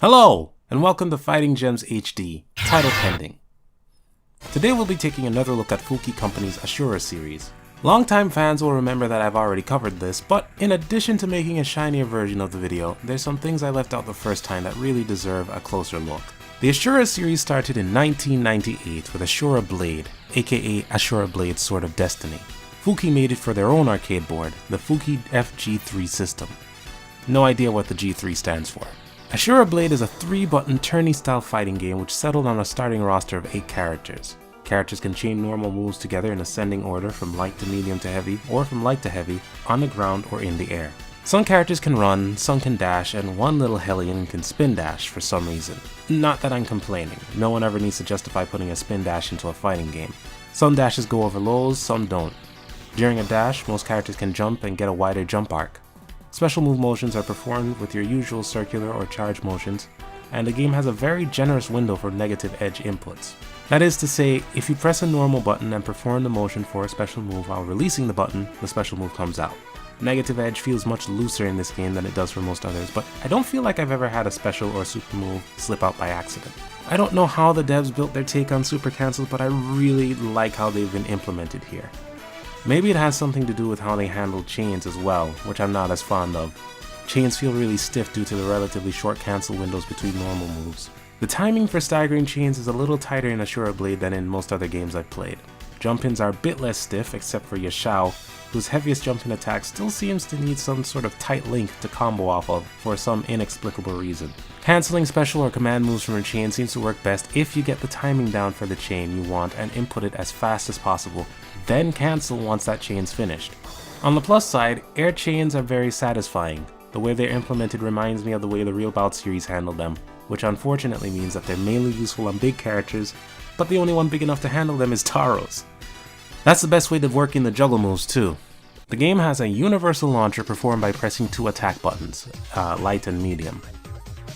Hello, and welcome to Fighting Gems HD, title pending. Today we'll be taking another look at Fuuki Company's Ashura series. Longtime fans will remember that I've already covered this, but in addition to making a shinier version of the video, there's some things I left out the first time that really deserve a closer look. The Ashura series started in 1998 with Ashura Blade, aka Ashura Blade Sword of Destiny. Fuuki made it for their own arcade board, the Fuuki FG3 system. No idea what the G3 stands for. Ashura Blade is a 3-button tourney-style fighting game which settled on a starting roster of 8 characters. Characters can chain normal moves together in ascending order from light to medium to heavy, or from light to heavy, on the ground or in the air. Some characters can run, some can dash, and one little hellion can spin dash for some reason. Not that I'm complaining, no one ever needs to justify putting a spin dash into a fighting game. Some dashes go over lows, some don't. During a dash, most characters can jump and get a wider jump arc. Special move motions are performed with your usual circular or charge motions, and the game has a very generous window for negative edge inputs. That is to say, if you press a normal button and perform the motion for a special move while releasing the button, the special move comes out. Negative edge feels much looser in this game than it does for most others, but I don't feel like I've ever had a special or super move slip out by accident. I don't know how the devs built their take on super cancels, but I really like how they've been implemented here. Maybe it has something to do with how they handle chains as well, which I'm not as fond of. Chains feel really stiff due to the relatively short cancel windows between normal moves. The timing for staggering chains is a little tighter in Ashura Blade than in most other games I've played. Jump-ins are a bit less stiff except for Yashao, whose heaviest jump-in attack still seems to need some sort of tight link to combo off of for some inexplicable reason. Cancelling special or command moves from a chain seems to work best if you get the timing down for the chain you want and input it as fast as possible, then cancel once that chain's finished. On the plus side, air chains are very satisfying. The way they're implemented reminds me of the way the Real Bout series handled them, which unfortunately means that they're mainly useful on big characters, but the only one big enough to handle them is Taro's. That's the best way to work in the juggle moves too. The game has a universal launcher performed by pressing 2 attack buttons, light and medium.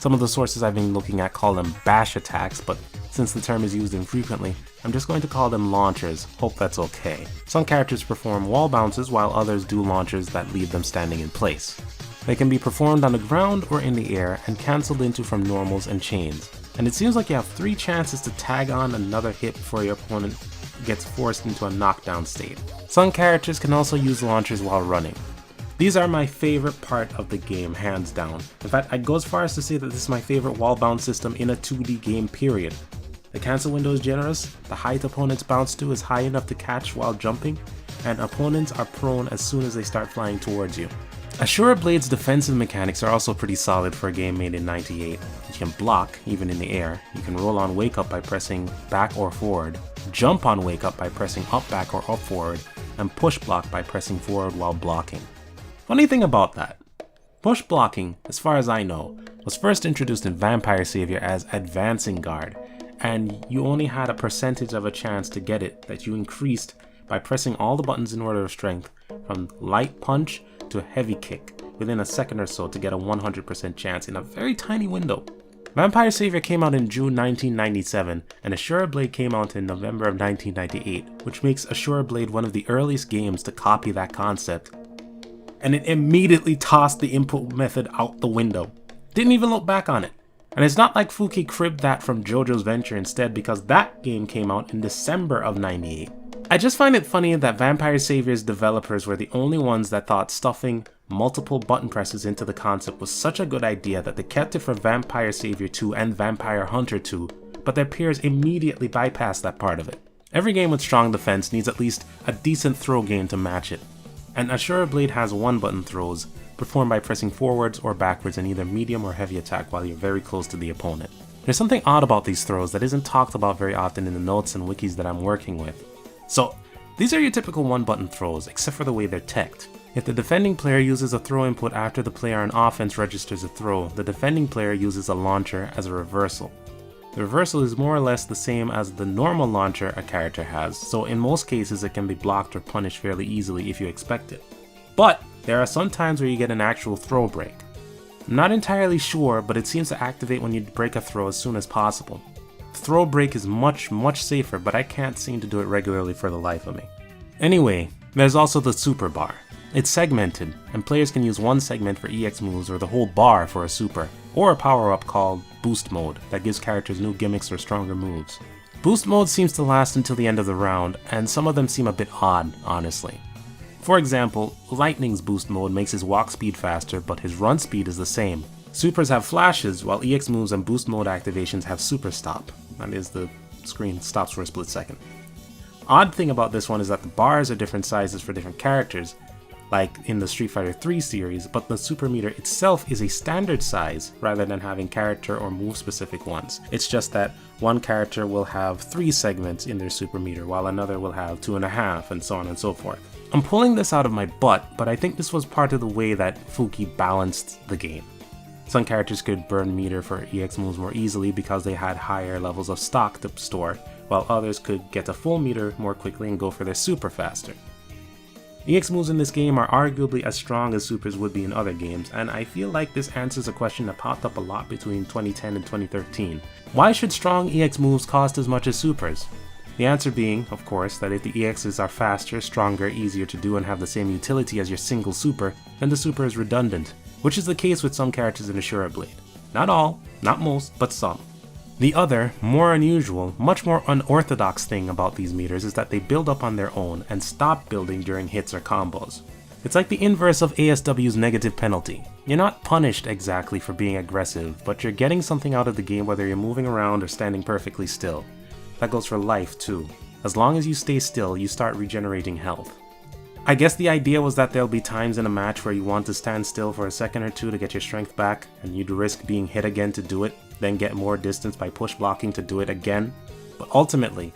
Some of the sources I've been looking at call them bash attacks, but since the term is used infrequently, I'm just going to call them launchers, hope that's okay. Some characters perform wall bounces while others do launchers that leave them standing in place. They can be performed on the ground or in the air and cancelled into from normals and chains. And it seems like you have 3 chances to tag on another hit before your opponent gets forced into a knockdown state. Some characters can also use launchers while running. These are my favorite part of the game, hands down. In fact, I'd go as far as to say that this is my favorite wall bounce system in a 2D game, period. The cancel window is generous, the height opponents bounce to is high enough to catch while jumping, and opponents are prone as soon as they start flying towards you. Ashura Blade's defensive mechanics are also pretty solid for a game made in '98. You can block, even in the air, you can roll on wake up by pressing back or forward, jump on wake up by pressing up back or up forward, and push block by pressing forward while blocking. Funny thing about that, push blocking, as far as I know, was first introduced in Vampire Savior as advancing guard, and you only had a percentage of a chance to get it that you increased by pressing all the buttons in order of strength from light punch to heavy kick within a second or so to get a 100% chance in a very tiny window. Vampire Savior came out in June 1997 and Ashura Blade came out in November of 1998, which makes Ashura Blade one of the earliest games to copy that concept. And it immediately tossed the input method out the window. Didn't even look back on it. And it's not like Fuuki cribbed that from JoJo's Venture instead, because that game came out in December of '98. I just find it funny that Vampire Savior's developers were the only ones that thought stuffing multiple button presses into the concept was such a good idea that they kept it for Vampire Savior 2 and Vampire Hunter 2, but their peers immediately bypassed that part of it. Every game with strong defense needs at least a decent throw game to match it, and Ashura Blade has 1-button throws, performed by pressing forwards or backwards in either medium or heavy attack while you're very close to the opponent. There's something odd about these throws that isn't talked about very often in the notes and wikis that I'm working with. So, these are your typical 1-button throws, except for the way they're teched. If the defending player uses a throw input after the player on offense registers a throw, the defending player uses a launcher as a reversal. The reversal is more or less the same as the normal launcher a character has, so in most cases it can be blocked or punished fairly easily if you expect it. But there are some times where you get an actual throw break. I'm not entirely sure, but it seems to activate when you break a throw as soon as possible. Throw break is much safer, but I can't seem to do it regularly for the life of me. Anyway, there's also the super bar. It's segmented, and players can use one segment for EX moves or the whole bar for a super. or a power-up called Boost Mode that gives characters new gimmicks or stronger moves. Boost Mode seems to last until the end of the round, and some of them seem a bit odd, honestly. For example, Lightning's Boost Mode makes his walk speed faster, but his run speed is the same. Supers have flashes, while EX moves and Boost Mode activations have Super Stop. That is, the screen stops for a split second. Odd thing about this one is that the bars are different sizes for different characters, like in the Street Fighter 3 series, but the super meter itself is a standard size rather than having character or move specific ones. It's just that one character will have 3 segments in their super meter, while another will have 2.5, and so on and so forth. I'm pulling this out of my butt, but I think this was part of the way that Fuuki balanced the game. Some characters could burn meter for EX moves more easily because they had higher levels of stock to store, while others could get a full meter more quickly and go for their super faster. EX moves in this game are arguably as strong as supers would be in other games, and I feel like this answers a question that popped up a lot between 2010 and 2013. Why should strong EX moves cost as much as supers? The answer being, of course, that if the EXs are faster, stronger, easier to do, and have the same utility as your single super, then the super is redundant, which is the case with some characters in Ashura Blade. Not all, not most, but some. The other, more unusual, much more unorthodox thing about these meters is that they build up on their own and stop building during hits or combos. It's like the inverse of ASW's negative penalty. You're not punished exactly for being aggressive, but you're getting something out of the game whether you're moving around or standing perfectly still. That goes for life too. As long as you stay still, you start regenerating health. I guess the idea was that there'll be times in a match where you want to stand still for a second or two to get your strength back, and you'd risk being hit again to do it, then get more distance by push blocking to do it again. But ultimately,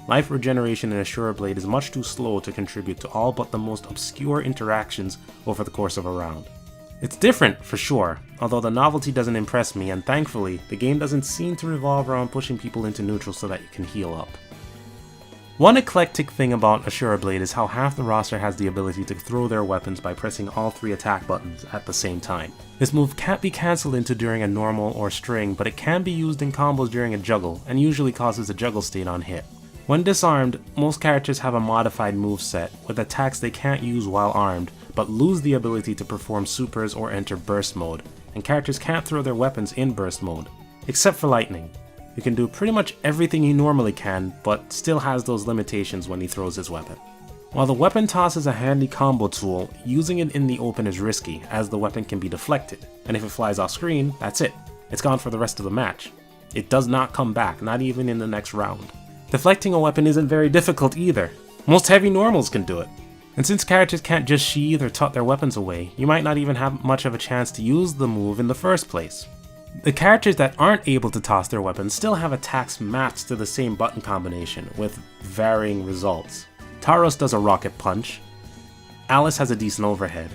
life regeneration in Ashura Blade is much too slow to contribute to all but the most obscure interactions over the course of a round. It's different, for sure, although the novelty doesn't impress me, and thankfully, the game doesn't seem to revolve around pushing people into neutral so that you can heal up. One eclectic thing about Ashura Blade is how half the roster has the ability to throw their weapons by pressing all 3 attack buttons at the same time. This move can't be cancelled into during a normal or string, but it can be used in combos during a juggle, and usually causes a juggle state on hit. When disarmed, most characters have a modified moveset, with attacks they can't use while armed, but lose the ability to perform supers or enter burst mode, and characters can't throw their weapons in burst mode, except for Lightning. He can do pretty much everything he normally can, but still has those limitations when he throws his weapon. While the weapon toss is a handy combo tool, using it in the open is risky, as the weapon can be deflected, and if it flies off screen, that's it. It's gone for the rest of the match. It does not come back, not even in the next round. Deflecting a weapon isn't very difficult either. Most heavy normals can do it. And since characters can't just sheath or tuck their weapons away, you might not even have much of a chance to use the move in the first place. The characters that aren't able to toss their weapons still have attacks matched to the same button combination, with varying results. Taros does a rocket punch, Alice has a decent overhead,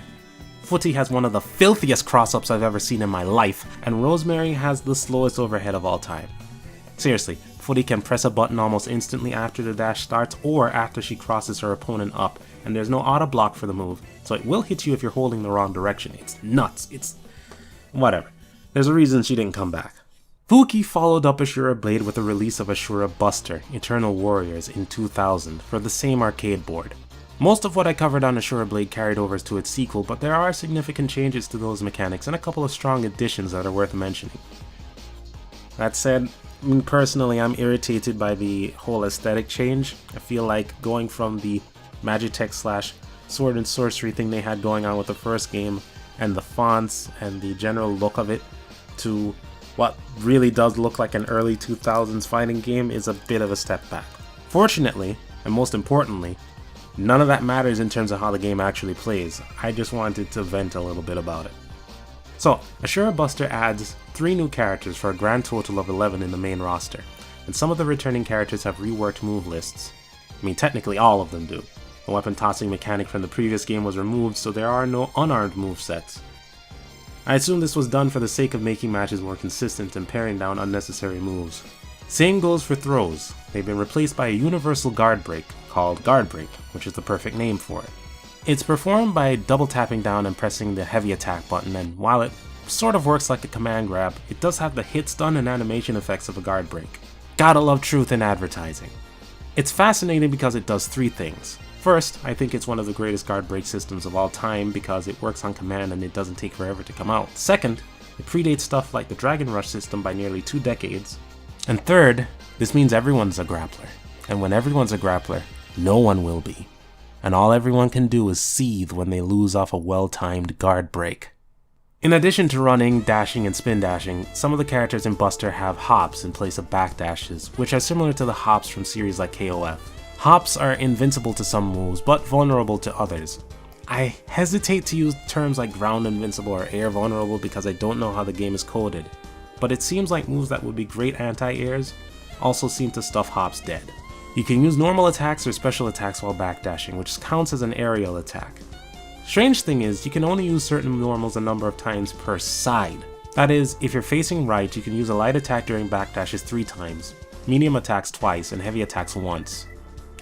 Footy has one of the filthiest cross-ups I've ever seen in my life, and Rosemary has the slowest overhead of all time. Seriously, Footy can press a button almost instantly after the dash starts or after she crosses her opponent up, and there's no auto block for the move, so it will hit you if you're holding the wrong direction. It's nuts, it's... whatever. There's a reason she didn't come back. Fuuki followed up Ashura Blade with the release of Ashura Buster, Eternal Warriors in 2000 for the same arcade board. Most of what I covered on Ashura Blade carried over to its sequel, but there are significant changes to those mechanics and a couple of strong additions that are worth mentioning. That said, personally I'm irritated by the whole aesthetic change. I feel like going from the Magitech / sword and sorcery thing they had going on with the first game, and the fonts and the general look of it, to what really does look like an early 2000s fighting game is a bit of a step back. Fortunately, and most importantly, none of that matters in terms of how the game actually plays. I just wanted to vent a little bit about it. So, Ashura Buster adds 3 new characters for a grand total of 11 in the main roster, and some of the returning characters have reworked move lists. I mean, technically all of them do. The weapon tossing mechanic from the previous game was removed, so there are no unarmed movesets. I assume this was done for the sake of making matches more consistent and paring down unnecessary moves. Same goes for throws. They've been replaced by a universal guard break, called Guard Break, which is the perfect name for it. It's performed by double tapping down and pressing the heavy attack button, and while it sort of works like a command grab, it does have the hit stun and animation effects of a guard break. Gotta love truth in advertising. It's fascinating because it does 3 things. First, I think it's one of the greatest guard break systems of all time because it works on command and it doesn't take forever to come out. Second, It predates stuff like the Dragon Rush system by nearly 2 decades. And third, this means everyone's a grappler. And when everyone's a grappler, no one will be. And all everyone can do is seethe when they lose off a well-timed guard break. In addition to running, dashing, and spin dashing, some of the characters in Buster have hops in place of backdashes, which are similar to the hops from series like KOF. Hops are invincible to some moves, but vulnerable to others. I hesitate to use terms like ground invincible or air vulnerable because I don't know how the game is coded, but it seems like moves that would be great anti-airs also seem to stuff hops dead. You can use normal attacks or special attacks while backdashing, which counts as an aerial attack. Strange thing is, you can only use certain normals a number of times per side. That is, if you're facing right, you can use a light attack during backdashes 3 times, medium attacks twice, and heavy attacks once.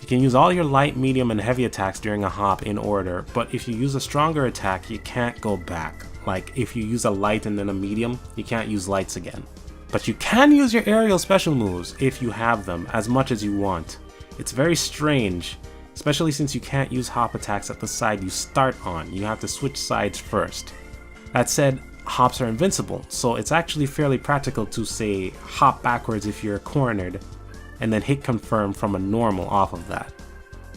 You can use all your light, medium, and heavy attacks during a hop in order, but if you use a stronger attack, you can't go back. Like, if you use a light and then a medium, you can't use lights again. But you can use your aerial special moves, if you have them, as much as you want. It's very strange, especially since you can't use hop attacks at the side you start on. You have to switch sides first. That said, hops are invincible, so it's actually fairly practical to, say, hop backwards if you're cornered, and then hit confirm from a normal off of that.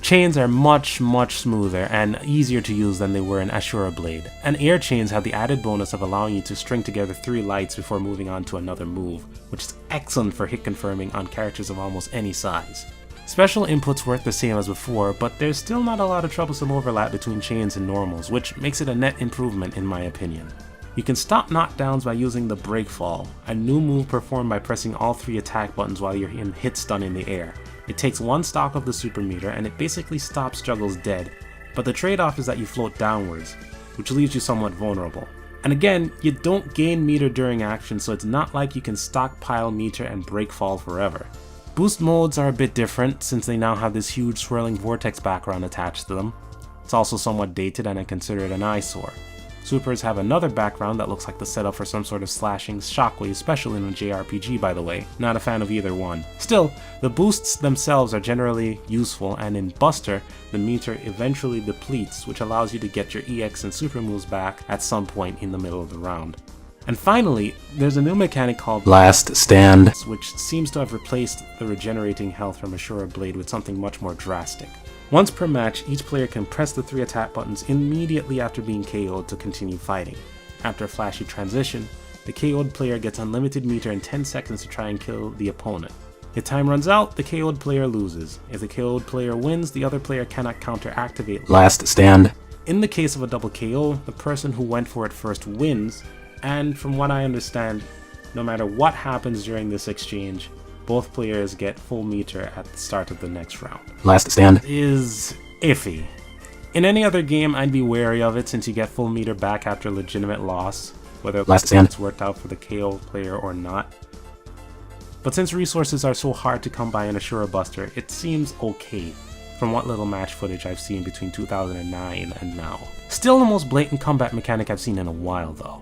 Chains are much smoother and easier to use than they were in Ashura Blade, and air chains have the added bonus of allowing you to string together 3 lights before moving on to another move, which is excellent for hit confirming on characters of almost any size. Special inputs work the same as before, but there's still not a lot of troublesome overlap between chains and normals, which makes it a net improvement in my opinion. You can stop knockdowns by using the Breakfall, a new move performed by pressing all 3 attack buttons while you're in hit stun in the air. It takes 1 stock of the super meter and it basically stops juggles dead, but the trade-off is that you float downwards, which leaves you somewhat vulnerable. And again, you don't gain meter during action, so it's not like you can stockpile meter and Breakfall forever. Boost modes are a bit different since they now have this huge swirling vortex background attached to them. It's also somewhat dated and I consider it an eyesore. Supers have another background that looks like the setup for some sort of slashing shockwave special in a JRPG, by the way. Not a fan of either one. Still, the boosts themselves are generally useful, and in Buster, the meter eventually depletes, which allows you to get your EX and super moves back at some point in the middle of the round. And finally, there's a new mechanic called Last Stand, which seems to have replaced the regenerating health from Ashura Blade with something much more drastic. Once per match, each player can press the 3 attack buttons immediately after being KO'd to continue fighting. After a flashy transition, the KO'd player gets unlimited meter and 10 seconds to try and kill the opponent. If time runs out, the KO'd player loses. If the KO'd player wins, the other player cannot counter-activate Last Stand. In the case of a double KO, the person who went for it first wins, and from what I understand, no matter what happens during this exchange, both players get full meter at the start of the next round. Last Stand is iffy. In any other game, I'd be wary of it since you get full meter back after a legitimate loss, whether it's worked out for the KO player or not. But since resources are so hard to come by in Ashura Buster, it seems okay from what little match footage I've seen between 2009 and now. Still the most blatant combat mechanic I've seen in a while though.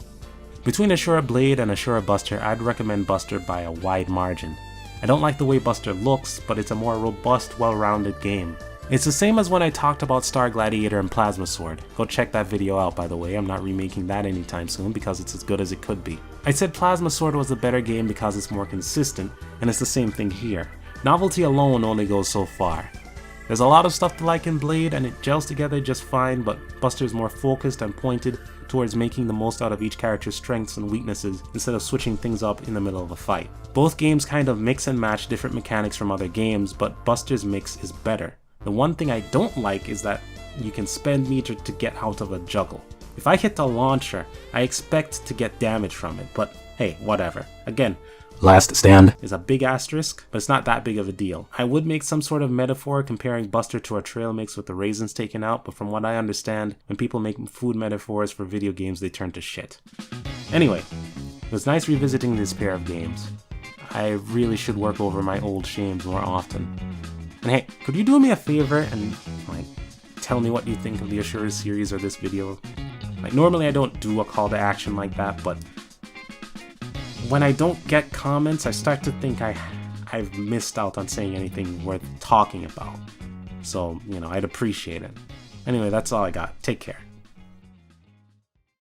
Between Ashura Blade and Ashura Buster, I'd recommend Buster by a wide margin. I don't like the way Buster looks, but it's a more robust, well-rounded game. It's the same as when I talked about Star Gladiator and Plasma Sword. Go check that video out, by the way. I'm not remaking that anytime soon because it's as good as it could be. I said Plasma Sword was a better game because it's more consistent, and it's the same thing here. Novelty alone only goes so far. There's a lot of stuff to like in Blade, and it gels together just fine, but Buster's more focused and pointed towards making the most out of each character's strengths and weaknesses instead of switching things up in the middle of a fight. Both games kind of mix and match different mechanics from other games, but Buster's mix is better. The one thing I don't like is that you can spend meter to get out of a juggle. If I hit the launcher, I expect to get damage from it, but hey, whatever. Again, Last Stand is a big asterisk, but it's not that big of a deal. I would make some sort of metaphor comparing Buster to a trail mix with the raisins taken out, but from what I understand, when people make food metaphors for video games, they turn to shit. Anyway, it was nice revisiting this pair of games. I really should work over my old shames more often. And hey, could you do me a favor and tell me what you think of the Ashura series or this video? Normally I don't do a call to action like that, but when I don't get comments, I start to think I've missed out on saying anything worth talking about. So, I'd appreciate it. Anyway, that's all I got. Take care.